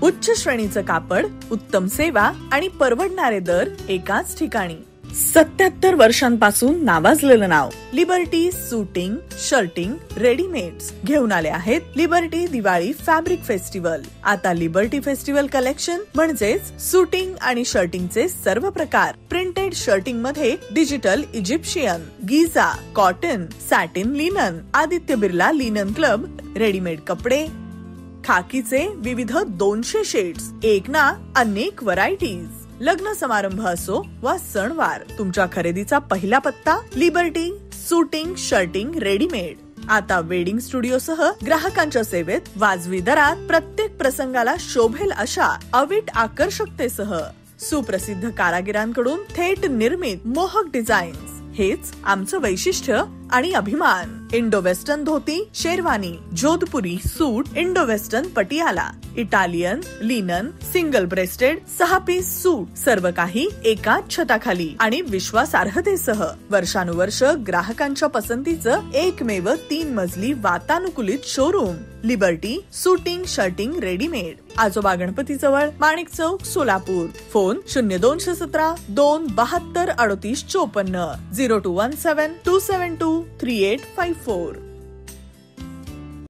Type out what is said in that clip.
उच्च श्रेणीचं कापड, उत्तम सेवा आणि परवडणारे दर एकाच ठिकाणी. 77 वर्षांपासून नावाजलेलं नाव लिबर्टी सूटिंग, शर्टिंग, रेडीमेड्स घेऊन आले आहेत लिबर्टी दिवाळी फॅब्रिक फेस्टिवल. आता लिबर्टी फेस्टिवल कलेक्शन म्हणजेच सूटिंग आणि शर्टिंगचे सर्व प्रकार. प्रिंटेड शर्टिंग मध्ये digital Egyptian, Giza, cotton, satin linen, Aditya Birla linen club, readymade कपडे, खाकीचे विविध 200 शेड्स, एक ना अनेक व्हरायटीज. लग्न समारंभ असो वा सणवार, तुमच्या खरेदीचा पहिला पत्ता लिबर्टी सूटिंग, शर्टिंग, रेडीमेड. आता वेडिंग स्टुडिओ सह ग्राहकांच्या सेवेत वाजवी दरात प्रत्येक प्रसंगाला शोभेल अशा अवीट आकर्षकतेसह सुप्रसिद्ध कारागिरांकडून थेट निर्मित मोहक डिझाईन्स. हेच आमचं वैशिष्ट्य आणि अभिमान. Indo western dhoti, sherwani, Jodhpuri suit, Indo western Patiala, Italian linen, single breasted, 6 piece suit, सर्व काही एकाच छताखाली आणि विश्वासार्हतेसह. वर्षानुवर्ष ग्राहकांच्या पसंतीचं एकमेव 3 मजली वातानुकूलित showroom Liberty suiting, shirting, readymade. Ajoba Ganpati जवळ, माणिक चौक, सोलापूर. फोन 0217 272 3854 0217 272 3854.